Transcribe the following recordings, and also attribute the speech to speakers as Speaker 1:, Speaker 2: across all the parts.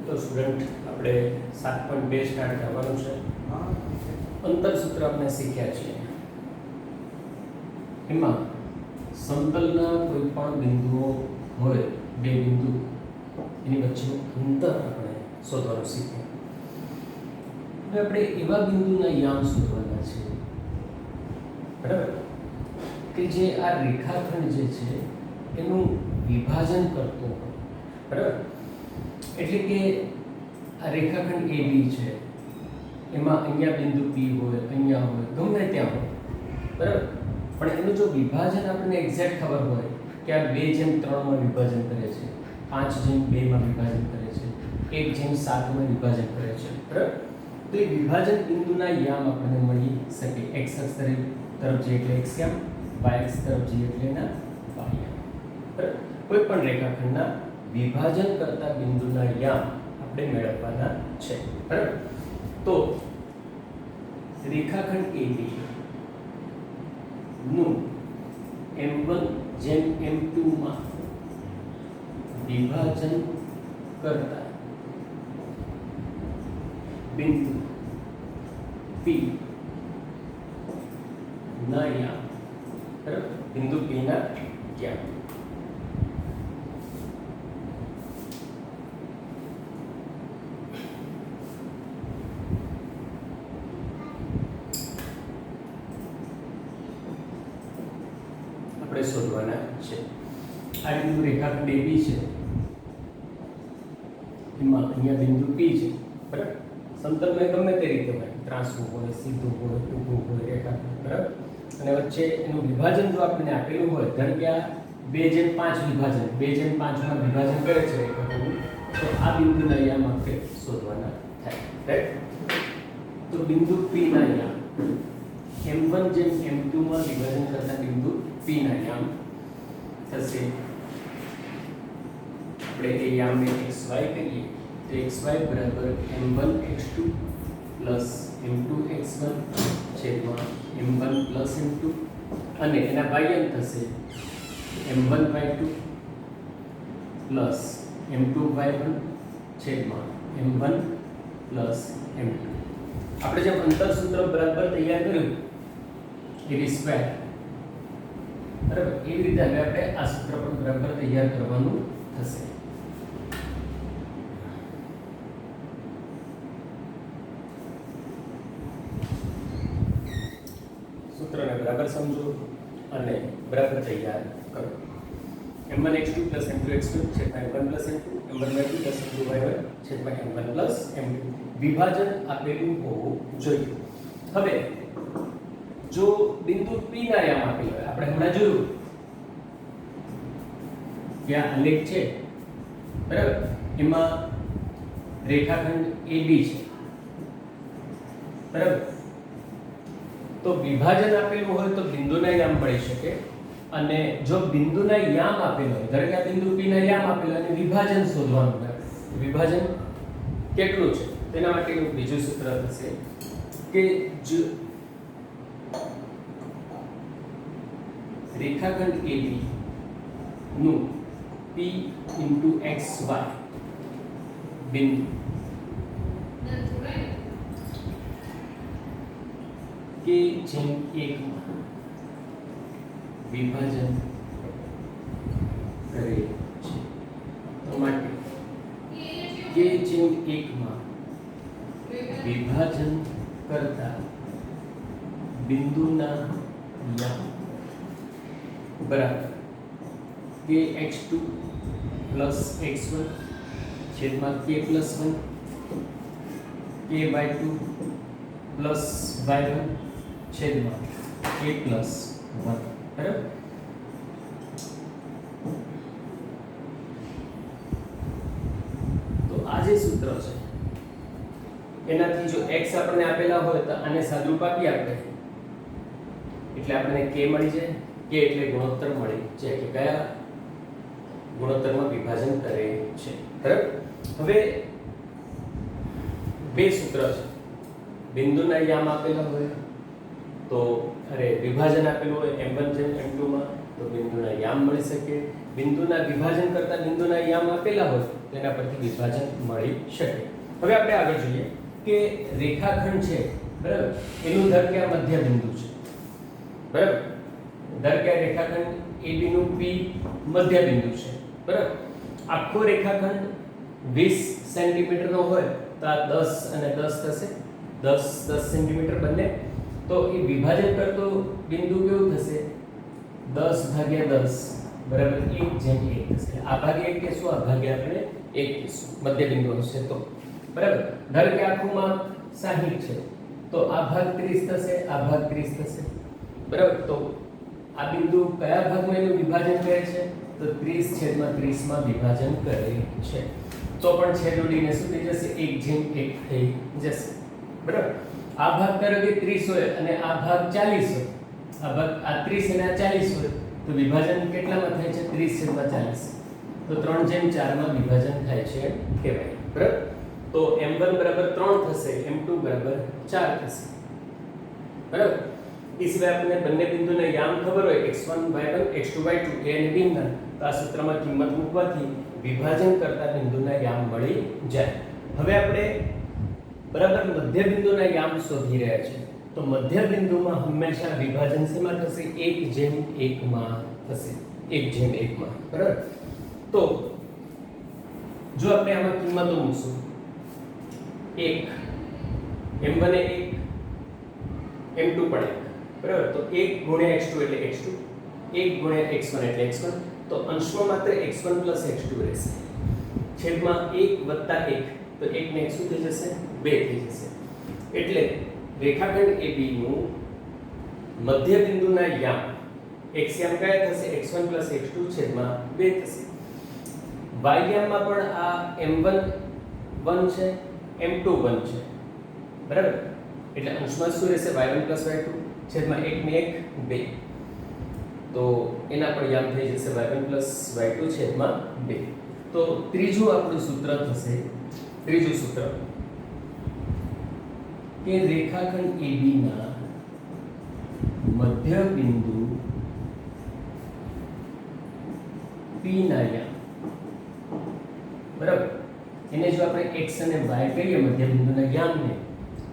Speaker 1: તો સ્ટુડન્ટ આપણે 7.2 સ્ટાર્ટ કરવાનું છે. અંતર સૂત્ર આપણે શીખ્યા છીએ. એમાં સમતલના કોઈ પણ બિંદુઓ હોય, બે બિંદુ, એની વચ્ચેનું અંતર આપણે શોધવાનું શીખ્યા. હવે આપણે એવા બિંદુના યામ શોધવાના છે, બરાબર, કે જે આ રેખાખંડ જે છે એનું વિભાજન કરતો હોય, બરાબર. એટલે કે આ રેખાખંડ AB છે, એમાં અહીંયા બિંદુ P હોય, અહીંયા હોય, ગમે ત્યાં હોય, બરાબર. પણ એનું જો વિભાજન આપણને એક્ઝેક્ટ ખબર હોય કે આ 2:3 માં વિભાજન કરે છે, 5:2 માં વિભાજન કરે છે, 1:7 માં વિભાજન કરે છે, બરાબર. તો એ વિભાજન બિંદુના યામ આપણને મળી શકે. x અક્ષ તરફ જઈએ એટલે x યામ, y અક્ષ તરફ જઈએ એટલે એના y યામ, બરાબર. કોઈ પણ રેખાખંડના વિભાજન કરતા બિંદુના યામ આપણે મેળવવાના છે, બરાબર. તો રેખાખંડ AB નું m1/m2 માં વિભાજન કરતા બિંદુ P ના યામ, બરાબર, બિંદુ P ના યામ. આપણે શોધવાના છે. આ બિંદુ રેખાખંડ AB છે, એમાં અહીંયા બિંદુ P છે, બરાબર. સમતલમાં ગમે તે રીતે હોય, ત્રાંસું હોય, સીધું હોય, ઊભું હોય રેખાખંડ, બરાબર. અને વચ્ચે એનું વિભાજન જો આપણને આપેલું હોય, ધારો કે આ 2:5 વિભાજન, 2:5 માં વિભાજન કરે છે રેખાખંડ, તો આ બિંદુના યામ આપણે શોધવાના થાય, રાઈટ. તો બિંદુ P ના યામ m1/m2 માં વિભાજન કરતા બિંદુ P ના યામ થશે. આપણે એ યામને xy કરીએ તો xy બરાબર m1x2 m2x1 છેદમાં m1 m2, અને એના y યામ થશે m1y2 m2y1 છેદમાં m1 m2. આપણે જેમ અંતર સૂત્ર બરાબર તૈયાર કર્યું એવી સ્ક્વેર, બરાબર, એવી રીતે હવે આપણે આ સૂત્ર પણ બરાબર તૈયાર કરવાનું થશે. સૂત્રને બરાબર સમજો અને બરાબર તૈયાર કરો. m1x2 m2x1 છેદમાં m1 m2, m1y2 m2y1 છેદમાં m1 m2. વિભાજન આપેલું હોવું જોઈએ. હવે જો બિંદુ P ના યામ આપેલ હોય, આપણે હમણાં જોયું કે આ આલેખ છે, બરાબર, એમાં રેખાખંડ AB છે, બરાબર. તો વિભાજન આપેલું હોય તો બિંદુના યામ મળી શકે, અને જો બિંદુના યામ આપેલ હોય, ધારો કે આ બિંદુ P ના યામ આપેલ હોય અને વિભાજન શોધવાનું હોય, વિભાજન કેટલું છે તેના માટેનું બીજું સૂત્ર થશે કે જો રેખાખંડ AB નું P * XY બિંદુ k/1 માં વિભાજન કરે છે, તો માટે k/1 માં વિભાજન કરતા બિંદુના યામ બરાબર kx2 x1 છેદમાં k+1 ky2 y1 છેદમાં k+1, બરાબર. તો આ જે સૂત્ર છે એનાથી જો x આપણને આપેલા હોય તો આને સાદુરૂપ આપી આપણે એટલે આપણને k મળી જાય. k એટલે ગુણોત્તર મળી જાય કે કયા ગુણોત્તરમાં વિભાજન કરે છે, બરાબર. હવે બે સૂત્ર છે. બિંદુના યામ આપેલા હોય તો વિભાજન આપેલું હોય m1/m2 માં તો બિંદુના યામ મળી શકે. બિંદુના વિભાજન કરતા બિંદુના યામ આપેલા હોય તેના પરથી વિભાજન મળી શકે. હવે આપણે આગળ જોઈએ કે રેખાખંડ છે બરાબર, એનું ધાર કે આ મધ્ય બિંદુ છે બરાબર, ધાર કે રેખાખંડ AB નું P મધ્ય બિંદુ છે બરાબર. આખો રેખાખંડ 20 સેન્ટીમીટર નો હોય તો આ 10 અને 10 થશે, 10 સેન્ટીમીટર બંને. તો એ વિભાજન કરતો બિંદુ કેવું થશે? 10/10 બરાબર 1/1 થશે. આ ભાગે 1 કહેશું, આ ભાગે આપણે 1 કહેશું, મધ્ય બિંદુ હશે તો બરાબર. ધારો કે આખું માપ 60 છે તો આ ભાગ 30 થશે, આ ભાગ 30 થશે બરાબર. તો આ બિંદુ કયા ભાગમાં એનું વિભાજન કરે છે? તો 30/30 માં વિભાજન કરે છે. તો પણ છેદ ઉડીને શું થઈ જશે? 1/1 થઈ જશે બરાબર. આ ભાગ ધારો કે 30 હોય અને આ ભાગ 40 હોય, આ ભાગ આ 30 અને આ 40 હોય તો વિભાજન કેટલામાં થાય છે? 30/40. તો 3/4 માં વિભાજન થાય છે કહેવાય બરાબર. તો m1 બરાબર 3 થશે, m2 બરાબર 4 થશે બરાબર. એ સિવાય આપણને બંને બિંદુના યામ ખબર હોય x1 y1 x2 y2 a અને b ના, તો આ સૂત્રમાં કિંમત મૂકવાથી વિભાજન કરતા બિંદુના યામ મળી જાય. હવે આપણે બરાબર મધ્ય બિંદુના યામ શોધી રહ્યા છે. તો મધ્ય બિંદુમાં હંમેશા વિભાજન શેમાં થશે? 1/1 માં થશે, 1/1 માં બરાબર. તો જો આપણે આમાં કિંમતો મૂકશું, 1 m1 એ 1 m2 પણ 1 બરાબર. તો 1 ગુણ્યા x2 એટલે x2, 1 ગુણ્યા x1 એટલે x1. તો અંશમાં માત્ર x1 x2 રહેશે, છેદમાં 1 1 તો 1 ને 1 શું થઈ જશે? 2 થઈ જશે. એટલે રેખાખંડ AB નું મધ્ય બિંદુના યામ x યામ કયા થશે? x1 x2 છેદમાં 2 થશે. y યામમાં પણ આ m1 1 છે, m2 1 છે બરાબર. એટલે અંશમાં શું રહેશે? y1 y2 છેદમાં 1 ને 1 2. તો એના પણ યામ થઈ જશે y1 y2 છેદમાં 2. તો ત્રીજું આપણું સૂત્ર થશે, ત્રીજું સૂત્ર કે રેખાખંડ AB ના મધ્ય બિંદુ P ના યામ બરાબર, એને જો આપણે x અને y કહીએ મધ્ય બિંદુના યામને,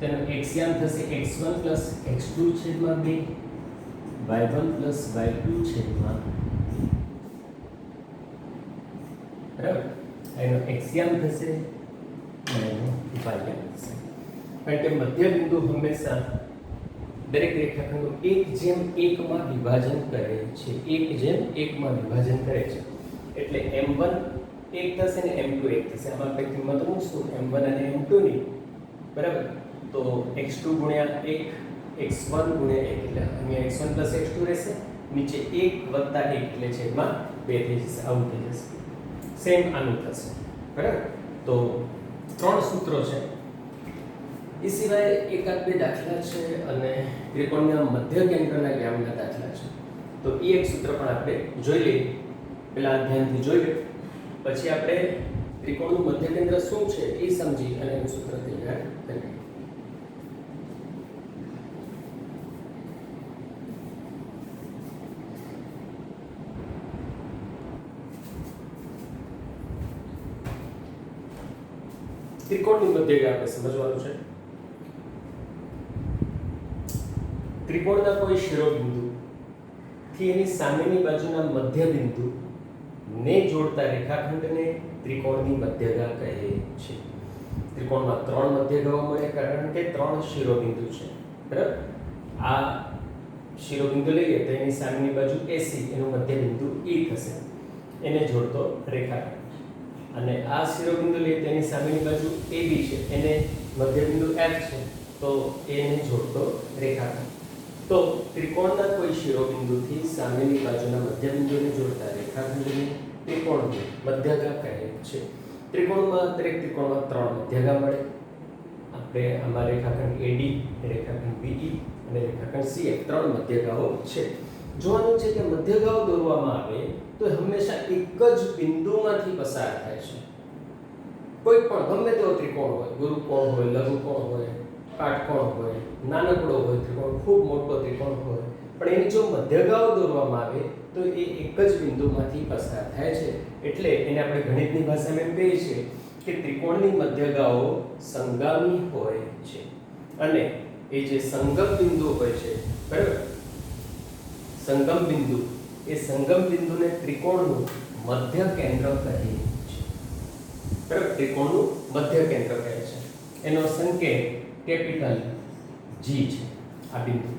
Speaker 1: તેનો x યામ થશે x1 x2 છેદમાં 2 y1 y2 છેદમાં બરાબર. એનો x યામ થશે અને એનો y યામ થશે. કારણ કે મધ્ય બિંદુ હંમેશા દરેક રેખાખંડો 1/1 માં વિભાજન કરે છે, 1/1 માં વિભાજન કરે છે. એટલે m1 1 થશે ને m2 1 થશે. આમાં આપણે કિંમત મૂકશું m1 અને m2 ની બરાબર. તો x2 ગુણ્યા 1 x1 ગુણ્યા 1 એટલે અહીંયા x1 x2 રહેશે, નીચે 1 1 એટલે છેદમાં 2 થઈ જશે. આવું થઈ જશે. સેમ આનું થશે બરાબર. તો 3 સૂત્રો છે. એ સિવાય એકાદ બે દાખલા છે અને ત્રિકોણના મધ્ય કેન્દ્રના યામના દાખલા છે. તો એ એક સૂત્ર પણ આપણે જોઈ લઈએ. પહેલા ધ્યાનથી જોઈ લે, પછી આપણે ત્રિકોણનું મધ્ય કેન્દ્ર શું છે એ સમજી અને એનું સૂત્ર તૈયાર કરીએ. ત્રિકોણની મધ્ય આપણે સમજવાનું છે. ત્રિકોણના કોઈ શિરોબિંદુ થી એની સામેની બાજુના મધ્ય બિંદુ ને જોડતા રેખાખંડને ત્રિકોણની મધ્યગા કહે છે. ત્રિકોણમાં 3 મધ્યગાઓ મળે કારણ કે 3 શિરોબિંદુ છે બરાબર. આ શિરોબિંદુ લઈએ તો એની સામેની બાજુ AC, એનું મધ્ય બિંદુ E થશે, એને જોડતો રેખાખંડ. અને આ શિરોબિંદુ લઈએ તો એની સામેની બાજુ AB છે, એને મધ્ય બિંદુ F છે, તો એને જોડતો રેખાખંડ. તો ત્રિકોણના કોઈ શિરોબિંદુથી સામેની બાજુના મધ્યબિંદુને જોડતા રેખાખંડને ત્રિકોણની મધ્યગા કહે છે. ત્રિકોણમાં દરેક ત્રિકોણમાં 3 મધ્યગા મળે. આપણે આમાં રેખાખંડ AD, રેખાખંડ BE અને રેખાખંડ CF 3 મધ્યગાઓ છે. જોવાનું છે કે મધ્યગાઓ દોરવામાં આવે તો હંમેશા એક જ બિંદુમાંથી પસાર થાય છે. કોઈ પણ ગમે તેવો ત્રિકોણ હોય, ગુરુકોણ હોય, લઘુકોણ હોય, કાટકોણ હોય, નાનકડો હોય ત્રિકોણ, ખૂબ મોટો ત્રિકોણ હોય, પણ એની જો મધ્યગાઓ દોરવામાં આવે તો એ એક જ બિંદુમાંથી પસાર થાય છે, એટલે એને આપણે ગણિતની ભાષામાં એમ કહીએ છીએ કે ત્રિકોણની મધ્યગાઓ સંગામી હોય છે અને એ જે સંગમ બિંદુ હોય છે, બરાબર, સંગમ બિંદુ, એ સંગમ બિંદુને ત્રિકોણનું મધ્ય કેન્દ્ર કહે છે, બરાબર, ત્રિકોણનું મધ્ય કેન્દ્ર કહે છે. એનો સંકેત કેપિટલ G છે આ બિંદુ.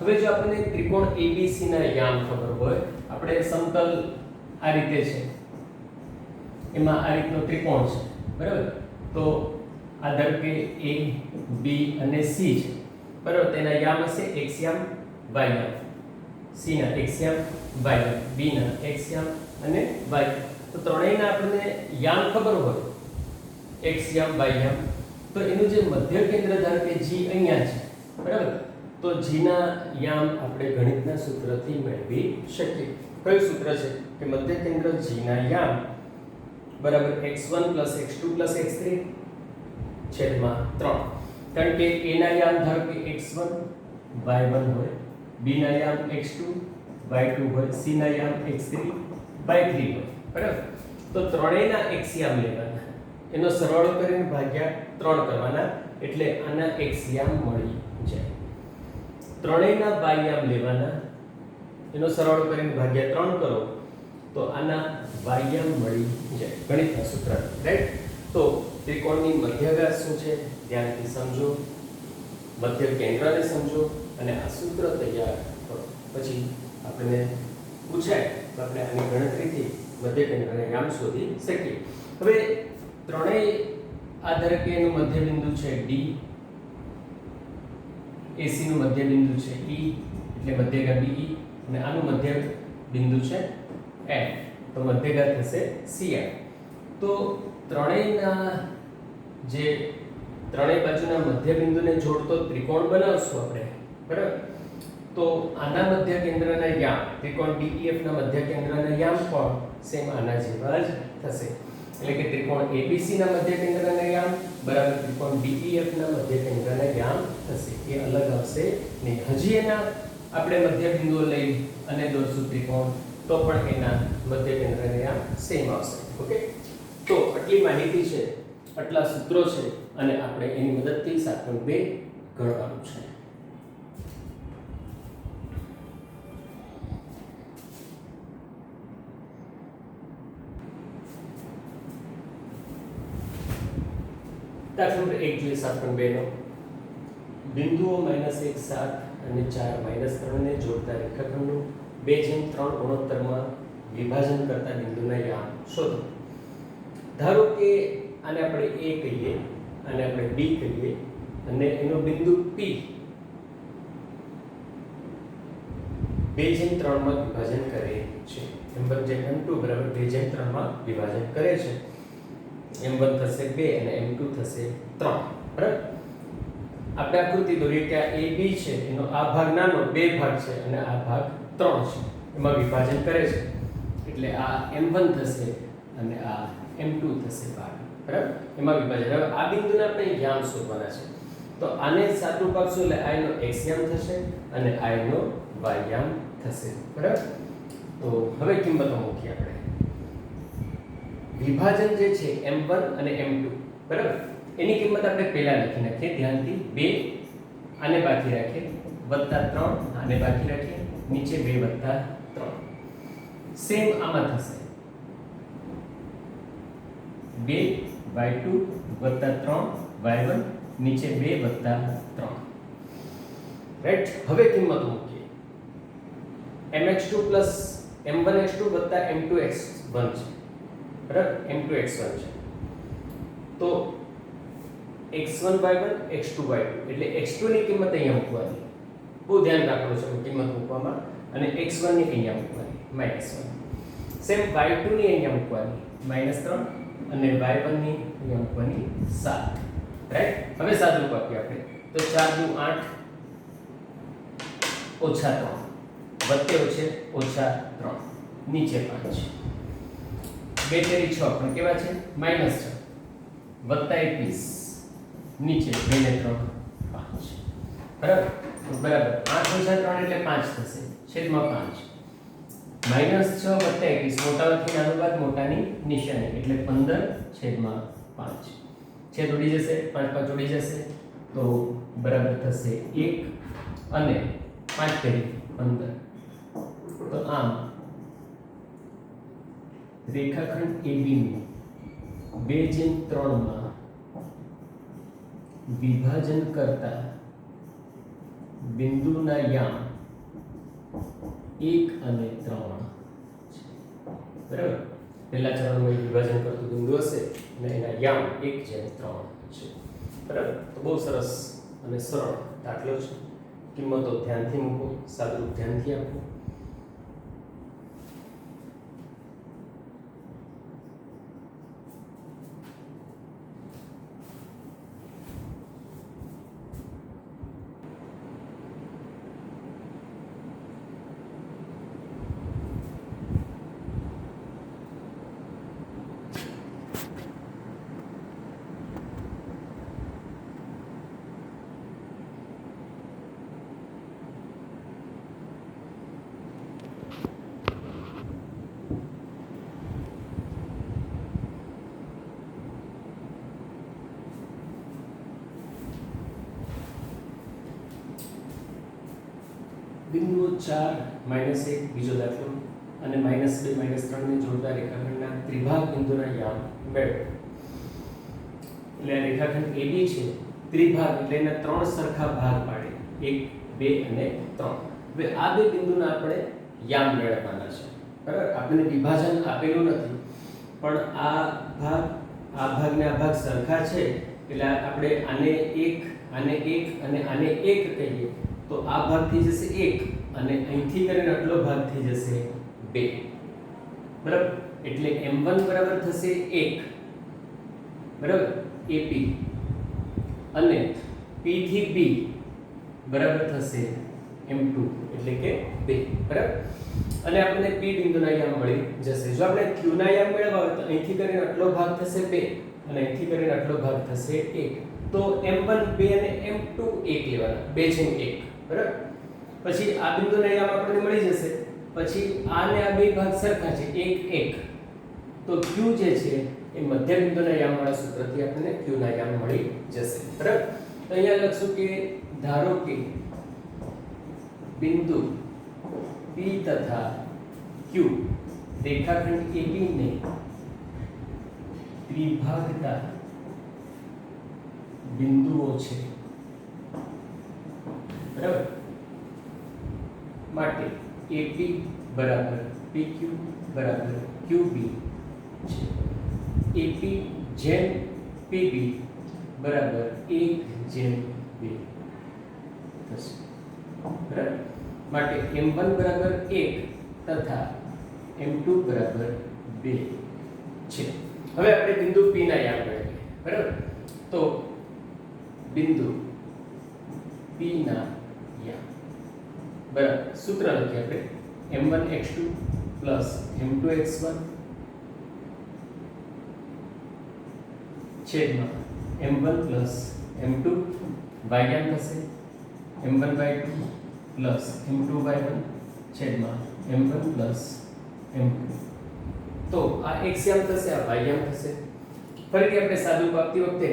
Speaker 1: હવે જો આપણને ત્રિકોણ ABC ના યામ ખબર હોય, આપણે સમતલ આ રીતે છે, એમાં આ રીતનો ત્રિકોણ છે, બરાબર, તો આ ધારો કે A, B અને C છે, બરાબર, તેના યામ હશે x યામ, y યામ, C ના x યામ, y યામ, B ના x યામ અને y યામ. તો ત્રણેયના આપણને યામ ખબર હોય, x યામ, y યામ, તો એનું જે મધ્ય કેન્દ્ર ધારો કે G અહીંયા છે, બરાબર, તો G ના યામ આપણે ગણિતના સૂત્રથી મેળવી શકીએ. કયું સૂત્ર છે કે મધ્ય કેન્દ્ર G ના યામ બરાબર x1 + x2 + x3 છેદમાં 3. કારણ કે a ના યામ ધારો કે x1 y1 હોય, b ના યામ x2 y2 હોય, c ના યામ x3 y3 હોય, બરાબર. તો ત્રણેયના x યામ લેવાના, એનો સરવાળો કરીને ભાગ્યા 3 કરવાના, એટલે આના x યામ મળી જાય. ત્રણેયના y યામ લેવાના, એનો સરવાળો કરીને ભાગ્યા 3 કરો તો આના y યામ મળી જાય ગણિતના સૂત્ર, રાઈટ. તો ત્રિકોણની મધ્યગા શું છે ધ્યાનથી સમજો, મધ્ય કેન્દ્રને સમજો અને આ સૂત્ર તૈયાર કરો. પછી આપણને પૂછાય તો આપણે આની ગણતરીથી મધ્ય કેન્દ્રને યામ શોધી શકીએ. હવે ત્રણેય આ ધારો કે એનું મધ્ય બિંદુ છે D, AC નું મધ્ય બિંદુ છે E એટલે મધ્યગા BE, અને આનું મધ્ય બિંદુ છે F, તો મધ્યગા થશે CF. તો ત્રણેયના જે ત્રણેય બાજુના મધ્ય બિંદુને જોડતો ત્રિકોણ બનાવશું આપણે, બરાબર. તો આના મધ્ય કેન્દ્રના યામ ત્રિકોણ DEF ના મધ્ય કેન્દ્રના યામ પણ સેમ આના જેવા જ થશે. એટલે કે ત્રિકોણ ABC ના મધ્ય કેન્દ્રના યામ બરાબર ત્રિકોણ DEF ના મધ્ય કેન્દ્રના યામ થશે. એ અલગ આવશે નહીં. હજી એના આપણે મધ્ય બિંદુઓ લઈ અને દોરશું ત્રિકોણ, તો પણ એના મધ્ય કેન્દ્રના યામ સેમ આવશે. ઓકે, તો આટલી માહિતી છે, આટલા સૂત્રો છે અને આપણે એની મદદથી 7.2 ગણવાનું છે. દાખલા નંબર 1 જોઈએ 7.2 નો. બિંદુઓ -1 7 અને 4 -3 ને જોડતા રેખાખંડનું 2:3 ગુણોત્તરમાં વિભાજન કરતા બિંદુના યામ શોધો. ધારો કે આને આપણે A કહીએ, આને આપણે B કહીએ અને એનો બિંદુ P 2:3 માં વિભાજન કરે છે. M1 જે M2 બરાબર 2:3 માં વિભાજન કરે છે. M1 થશે 2 અને M2 થશે 3, બરાબર. આપણે આકૃતિ દોરીએ કે આ AB છે, એનો આ ભાગ નાનો 2 ભાગ છે અને આ ભાગ 3 છે, એમાં વિભાજન કરે છે. એટલે આ M1 થશે અને આ M2 થશે ભાગ, બરાબર. એમાં વિભાજન. હવે આ બિંદુને આપણે યામ શોધવાના છે. તો આને સાદું પાડશું એટલે આ એનો x યામ થશે અને આ એનો y યામ થશે, બરાબર. તો હવે કિંમતો મૂકીએ આપણે. વિભાજન જે છે M1 અને M2, બરાબર, એની કિંમત આપણે પહેલા લખી નાખીએ ધ્યાનથી. 2 આને બાકી રાખીએ, +3 આને બાકી રાખીએ, નીચે 2 + 3. સેમ આમાં થશે 2y2 + 3y1, નીચે 2 + 3, રાઈટ. હવે કિંમતો મૂકીએ. mx2 + m1x2 + m2x1 છે, બરાબર, m2x1 છે. તો x1y1 x2y2 એટલે x2 ની કિંમત અહીંયા મૂકવાની, બહુ ધ્યાન રાખવાનું છે કિંમત મૂકવામાં, અને x1 ની અહીંયા મૂકવાની -1. સેમ y2 ની અહીંયા મૂકવાની -3 અને y1 ની અહીંયા મૂકવાની 7, રાઈટ. હવે સાદું આપીએ આપણે. તો 4 × 8 -3 વત્તે ઓછે -3, નીચે 5, 2 તેરી 6 પણ કેવા છે -6, +21, નીચે 2 ને 3 5, બરાબર. તો બરાબર 8 - 3 એટલે 5 થશે, છેદમાં 5. -6 + 21 મોટામાંથી નાનું બાદ મોટાની નિશાની એટલે 15/5 છેદ ઉડી જશે 5 5 ઉડી જશે તો બરાબર થશે 1 અને 5 કરી 15 તો આમ રેખાખંડ AB નું 2/3 માં વિભાજન કરતા બિંદુના યામ 1 અને 3 છે બરાબર પહેલા ચરણમાં વિભાજન કરતું બિંદુ હશે અને એના યામ 1/3 છે બરાબર તો બહુ સરસ અને સરળ દાખલો છે કિંમતો ધ્યાનથી મૂકો સાદુરૂપ ધ્યાનથી આપો બિંદુઓ 4 -1 બીજો દાખલો અને -2 -3 ને જોડતા રેખાખંડના ત્રિભાગ બિંદુના યામ મેળવો એટલે આ રેખાખંડ AB છે ત્રિભાગ એટલે એના 3 સરખા ભાગ પાડે 1 2 અને 3 હવે આ બે બિંદુના આપણે યામ મેળવવાના છે બરાબર આપણે વિભાજન આપેલું નથી પણ આ ભાગ ને આ ભાગ સરખા છે એટલે આપણે આને 1 અને 1 અને આને 1 કહીએ તો આ ભાગ થઈ જશે 1 અને અહીંથી કરીને આટલો ભાગ થઈ જશે 2 બરાબર એટલે m1 બરાબર થશે 1 બરાબર AP અને P થી B બરાબર થશે m2 એટલે કે 2 બરાબર અને આપણને P બિંદુના યામ મળી જશે જો આપણે Q ના યામ મેળવવા હોય તો અહીંથી કરીને આટલો ભાગ થશે 2 અને અહીંથી કરીને આટલો ભાગ થશે 1 તો m1 2 અને m2 1 લેવાના 2/1 બરાબર પછી આ બિંદુના યામ આપણને મળી જશે પછી આ ને આ બે ભાગ સરખા છે 1 1 તો q જે છે એ મધ્ય બિંદુના યામ વાળા સૂત્રથી આપણને q ના યામ મળી જશે બરાબર તો અહીંયા લખશું કે ધારો કે બિંદુ p તથા q રેખાખંડ AB ને ત્રિભાગતા બિંદુઓ છે બરાબર માટે AP બરાબર PQ બરાબર QB છે AP જેમ PB બરાબર 1/2 થશે બરાબર માટે m1 બરાબર 1 તથા m2 બરાબર 2 છે હવે આપણે બિંદુ P ના યામ મેળવીએ બરાબર તો બિંદુ P ના યામ બરાબર સૂત્ર લખીએ આપણે m1x2 m2x1 છેદમાં m1 m2 y થશે m1y2 m2y1 છેદમાં m1 m2 તો આ x યામ થશે આ y યામ થશે ફરીથી આપણે સાદુરૂપ આપતી વખતે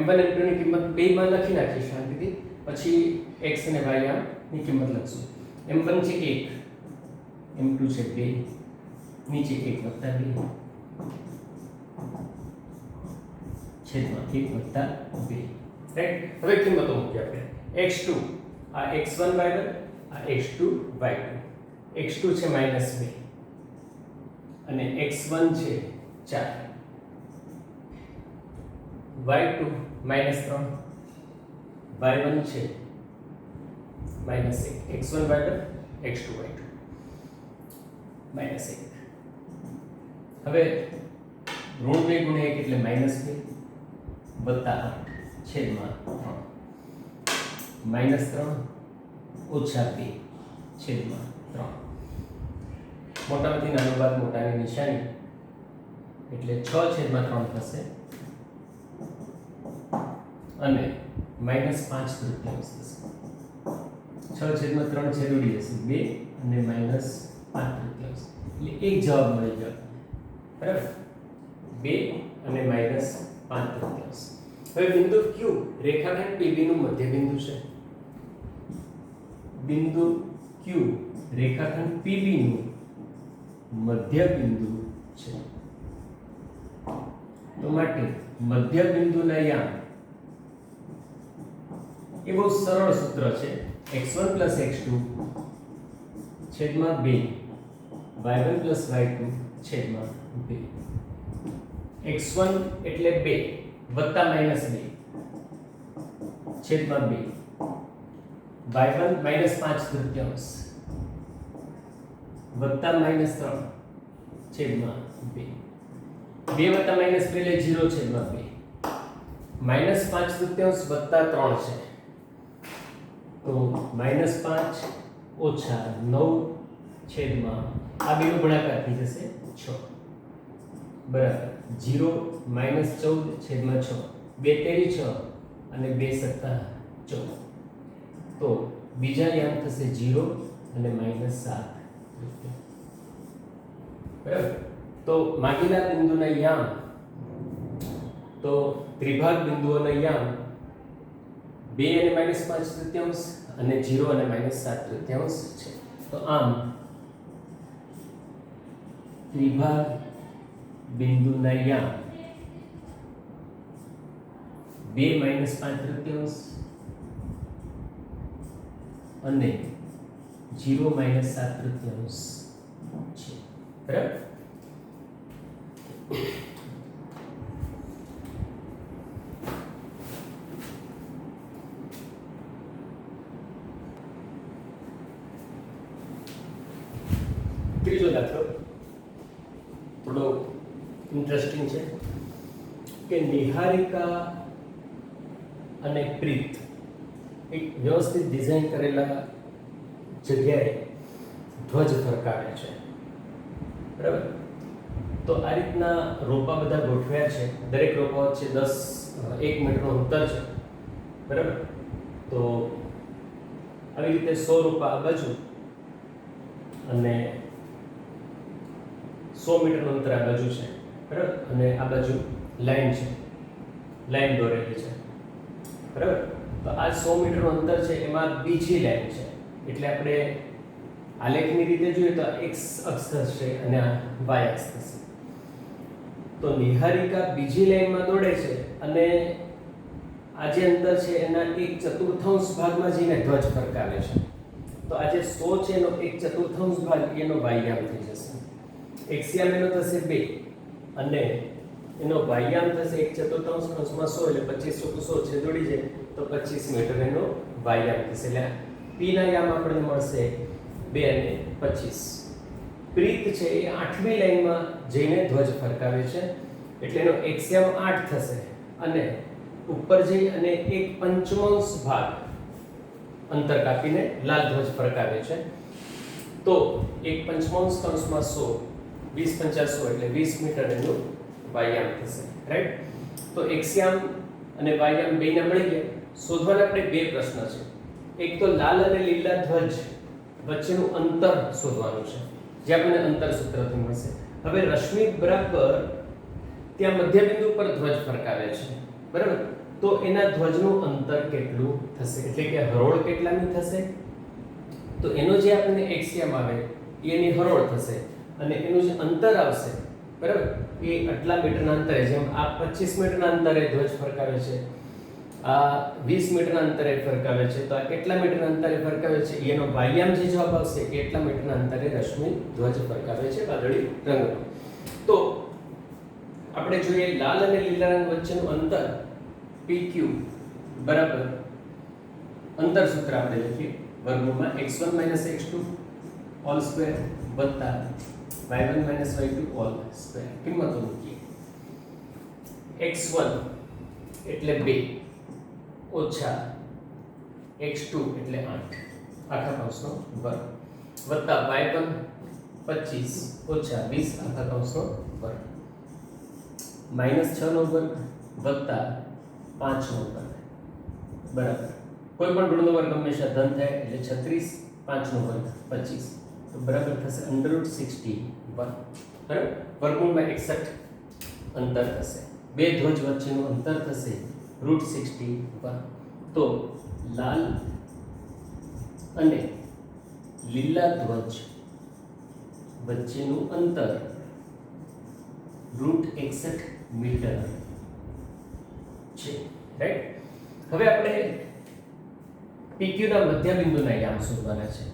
Speaker 1: m1 m2 ની કિંમત બે માં લખી નાખીએ શાંતિથી પછી x અને y યામ ની કિંમત લખશું m1 છે 1 m2 છે 2 નીચે 1 + 2 છેદમાં 1 + 2 રાઈટ હવે કિંમતો મૂકીએ આપણે x2 આ x1 y1 આ x2 y2 x2 છે -2 અને x1 છે 4 y2 -3 y1 છે -1 x1 y1 x2 y2 -1 હવે ઋણ 2 ગુણ્યા 1 એટલે -2 વત્તા 8 છેદમાં 3 -3 ઓછા 2 છેદમાં 3 મોટામાંથી નાનો બાદ મોટાની નિશાની એટલે 6 છેદમાં 3 થશે અને -5 તૃતીયાંશ થશે 6 છેદમાં 3 છેદ ઉડી જશે 2 અને -5 5/3 એટલે એક જવાબ મળી ગયો બરાબર 2 અને -5/3 હવે બિંદુ Q રેખાખંડ PB નું મધ્ય બિંદુ છે બિંદુ Q રેખાખંડ PB નું મધ્ય બિંદુ છે તો માટે મધ્ય બિંદુના યામ એ બહુ સરળ સૂત્ર છે x1 + x2 છેદમાં 2 y1 + y2 છેદમાં 2 x1 એટલે 2 વત્તા -2 છેદમાં 2 y1 -5/3 વત્તા -3 છેદમાં 2 2 વત્તા -2 એટલે 0 છેદમાં 2 -5/3 વત્તા 3 છે તો -5 ઓછા 9 છેદમાં આ બેનો ગુણાકાર થઈ જશે 6 બરાબર 0 -14 છેદમાં 6 2 તેરી 6 અને 2 સત્તા 14 તો બીજા યામ થશે 0 અને -7 બરાબર તો માગેલા બિંદુના યામ તો ત્રિભાગ બિંદુઓના યામ 2 અને -5/3 અને 0 અને -7/3 છે તો આમ ત્રિભાગ બિંદુના યામ 2 -5/3 અને 0 -7/3 છે બરાબર ત્રીજો દાખલો થોડો ઇન્ટરેસ્ટિંગ છે કે નિહારિકા અને પ્રીત એક વ્યવસ્થિત ડિઝાઇન કરેલા જગ્યાએ ધ્વજ ફરકાવે છે બરાબર તો આ રીતના રોપા બધા ગોઠવ્યા છે દરેક રોપા વચ્ચે 1 મીટરનું અંતર છે બરાબર તો આવી રીતે 100 રોપા આ બાજુ અને 100 મીટરનું અંતર આ બાજુ છે બરાબર અને આ બાજુ લાઈન છે લાઈન દોરેલી છે બરાબર તો આ 100 મીટરનું અંતર છે એમાં બીજી લાઈન છે એટલે આપણે આલેખની રીતે જોઈએ તો x અક્ષ થશે અને આ y અક્ષ થશે તો નિહારિકા બીજી લાઈનમાં દોડે છે અને આ જે અંતર છે એના 1/4 ભાગમાં જઈને ધ્વજ ફરકાવે છે તો આ જે 100 છે એનો 1/4 ભાગ એનો y યામ થઈ જશે x યામ એનો થશે 2 અને એનો y યામ થશે 1/4 કૌંસમાં 100 એટલે 25 100 છે જોડી જાય તો 25 મીટર એનો y યામ થશે એટલે p ના યામ આપણને મળશે 2 અને 25 પ્રીત છે એ 8મી લાઈનમાં જઈને ધ્વજ ફરકાવે છે એટલે એનો x યામ 8 થશે અને ઉપર જઈ અને 1/5 ભાગ અંતર કાપીને લાલ ધ્વજ ફરકાવે છે તો 1/5 કૌંસમાં 100 20 × 100 એટલે 20 મીટર એનું y યામ થશે રાઈટ તો x યામ અને y યામ બેના મળી ગયા શોધવાના આપણે બે પ્રશ્ન છે એક તો લાલ અને લીલા ધ્વજ વચ્ચેનું અંતર શોધવાનું છે જે આપણને અંતર સૂત્રથી મળશે હવે રશ્મિ બરાબર ત્યાં મધ્ય બિંદુ પર ધ્વજ ફરકાવે છે બરાબર તો એના ધ્વજનું અંતર કેટલું થશે એટલે કે હરોળ કેટલાની થશે તો એનો જે આપણને x યામ આવે એની હરોળ થશે અને એનું જે અંતર આવશે બરાબર એ આટલા મીટરના અંતરે જેમ આ 25 મીટરના અંતરે ધ્વજ ફરકાવે છે આ 20 મીટરના અંતરે ફરકાવે છે તો આ કેટલા મીટરના અંતરે ફરકાવે છે એનો y યામ જે જવાબ આવશે કે એટલા મીટરના અંતરે રશ્મિ ધ્વજ ફરકાવે છે વાદળી રંગનો તો આપણે જોઈએ લાલ અને લીલા રંગ વચ્ચેનું અંતર PQ બરાબર અંતર સૂત્ર આપણે લખીએ વર્ગમૂળમાં x1 - x2 હોલ સ્ક્વેર વત્તા y1 - y2 હોલ સ્ક્વેર કિંમતો મૂકીએ x1 એટલે 2 ઓછા x2 એટલે 8 આખા કૌંસનો વર્ગ વત્તા y1 25 ઓછા 20 આખા કૌંસનો વર્ગ -6 નો વર્ગ વત્તા 5 નો વર્ગ બરાબર કોઈ પણ ઋણનો વર્ગ હંમેશા ધન થાય એટલે 36 5 નો વર્ગ 25 તો બરાબર થશે √61 બરાબર વર્ગમૂળમાં 61 અંતર થશે બે ધ્વજ વચ્ચેનું અંતર થશે √61 તો લાલ અને લીલા ધ્વજ વચ્ચેનું અંતર √61 મીટર છે રાઈટ હવે આપણે PQ ના મધ્ય બિંદુના યામ શોધવાના છે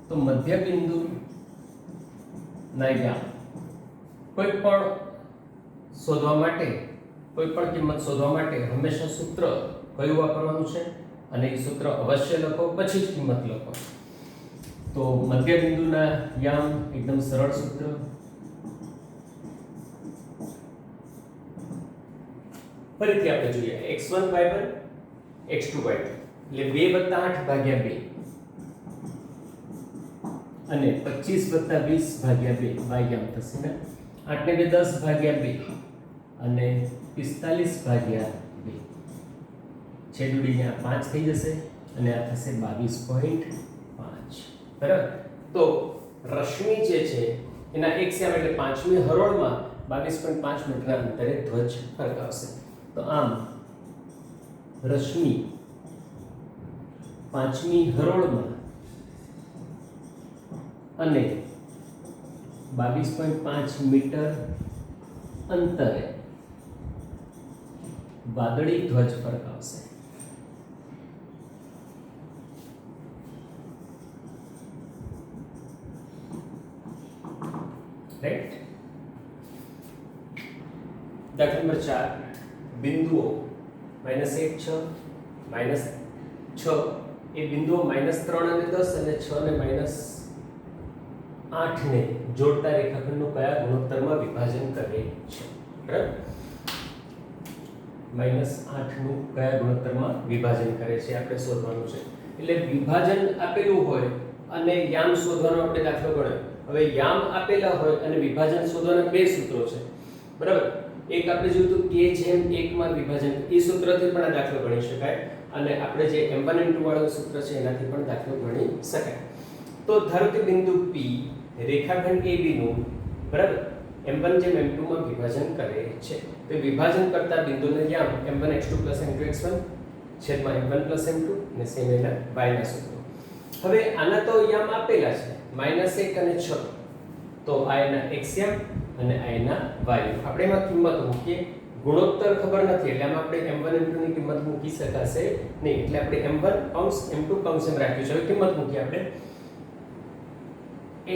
Speaker 1: તો મધ્ય બિંદુ ના યામ કોઈ પણ શોધવા માટે કોઈ પણ કિંમત શોધવા માટે હંમેશા સૂત્ર કયું વાપરવાનું છે અને એ સૂત્ર અવશ્ય લખો પછી જ કિંમત લખો તો મધ્ય બિંદુના યામ એકદમ સરળ સૂત્ર ફરીથી આપણે જોઈએ x1 y1 x2 y2 એટલે 2 + 8 ભાગ્યા 2 અને 25 + 20 ભાગ્યા 2 y યામ થશે ને 8 ને 2 10 ભાગ્યા 2 અને 45 ભાગ્યા 2 છેદુડીને આ 5 થઈ જશે અને આ થશે 22.5 બરાબર તો રશ્મિ જે છે એના એક યામ એટલે પાંચમી હરોળમાં 22.5 મીટરના અંતરે ધ્વજ ફરકાવશે તો આમ રશ્મિ પાંચમી હરોળમાં અને 22.5 મીટર અંતરે વાદળી ધ્વજ ફરકાવશે રાઈટ દાખલા નંબર 4 બિંદુઓ -1 6 -6 એ બિંદુઓ -3 અને 10 અને 6 ને -8 ને જોડતા રેખાખંડનું કયા ગુણોત્તરમાં વિભાજન કરે છે બરાબર -8 નું કયા ગુણોત્તરમાં વિભાજન કરે છે આપણે શોધવાનું છે એટલે વિભાજન આપેલું હોય અને યામ શોધવાનો આપણે દાખલો ગણ્યો હવે યામ આપેલા હોય અને વિભાજન શોધવાના બે સૂત્રો છે બરાબર એક આપણે જોયું તો k/1 માં વિભાજન એ સૂત્રથી પણ આ દાખલો ગણી શકાય અને આપણે જે m1 m2 વાળું સૂત્ર છે એનાથી પણ દાખલો ગણી શકાય તો ધારો કે બિંદુ P રેખાખંડ AB નું બરાબર m1 જેમ m2 માં વિભાજન કરે છે તો વિભાજન કરતા બિંદુને યામ m1x2 m2x1 છેદમાં m1 m2 અને સેમ એના y ના સૂત્રો હવે આના તો યામ આપેલા છે -1 અને 6 તો આ એના x યામ અને આ એના y આપણે એમાં કિંમત મૂકીએ ગુણોત્તર ખબર નથી એટલે આમાં આપણે m1 m2 ની કિંમત મૂકી શકાશે નહીં એટલે આપણે m1 કૌંસ m2 કૌંસ એમ રાખ્યું છે હવે કિંમત મૂકીએ આપણે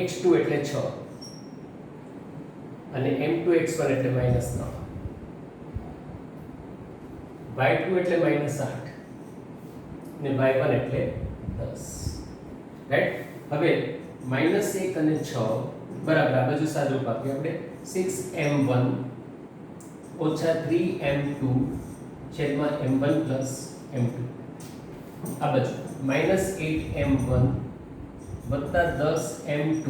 Speaker 1: x2 એટલે 6 અને m2 x1 એટલે -3 y2 એટલે -8 ને y1 એટલે 10 રાઈટ હવે -1 અને 6 બરાબર આ બાજુ સાદુરૂપ આપીએ આપણે 6m1 3m2 છેદમાં m1 m2 આ બાજુ -8m1 10m2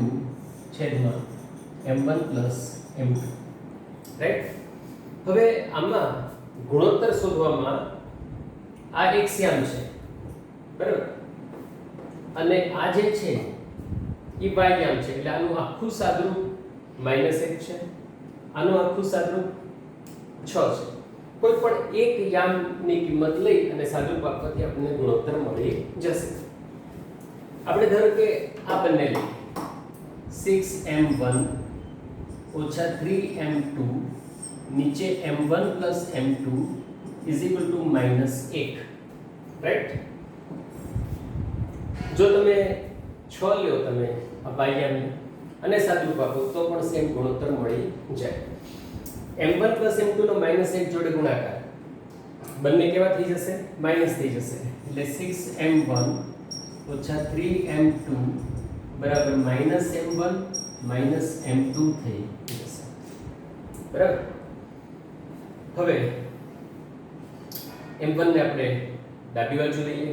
Speaker 1: છેદમાં m1 m2 રાઈટ હવે આમાં ગુણોત્તર શોધવામાં આ એક યામ છે બરાબર અને આ જે છે એ y યામ છે એટલે આનું આખું સાદુરૂપ -1 છે આનું આખું સાદુરૂપ 6 છે કોઈ પણ એક યામની કિંમત લઈ અને સાદુરૂપ આપવાથી આપણને ગુણોત્તર મળી જશે આપણે ધારો કે આ બંને લઈએ 6m1 3m2 નીચે m1 m2 -1 રાઈટ જો તમે 6 લ્યો તમે આ y યામને અને સાદુરૂપ આપો તો પણ સેમ ગુણોત્તર મળી જાય m1 m2 નો -1 જોડે ગુણાકાર બંને કેવા થઈ જશે માઈનસ થઈ જશે એટલે 6m1 3m2 બરાબર -m1 -m2 થઈ જશે બરાબર હવે m1 ને આપણે ડાબી બાજુ લઈએ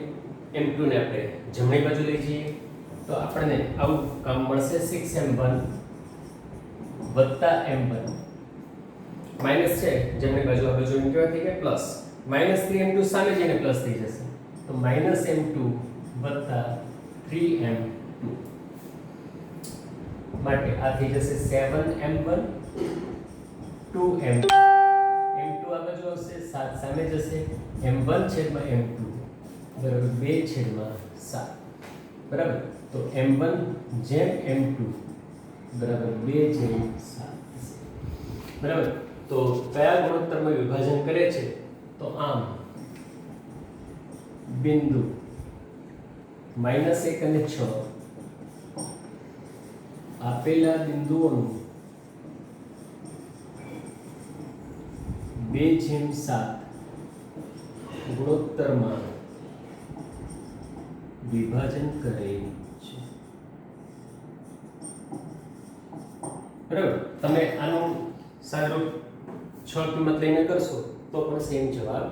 Speaker 1: m2 ને આપણે જમણી બાજુ લઈ જઈએ તો આપણને આવું કામ મળશે 6m1 m1 માઈનસ છે જમણી બાજુ આ બાજુ કેવા થઈ ગયા પ્લસ -3m2 સામે જઈને પ્લસ થઈ જશે તો -m2 3m2 માટે આ થઈ જશે 7m1 2m2 m2 આ બાજુ આવશે 7 સામે જશે m1 છેદમાં m2 બરાબર 2 છેદમાં 7 બરાબર તો m1 જેમ m2 બરાબર 2 જેમ 7 બરાબર તો કયા ગુણોત્તરમાં વિભાજન કરે છે તો આમ બિંદુ -1 અને 6 આપેલા બિંદુઓનું 2/7 ગુણોત્તરમાં વિભાજન કરે છે બરાબર તમે આનું સારું 6 કિંમત લઈને કરશો તો પણ સેમ જવાબ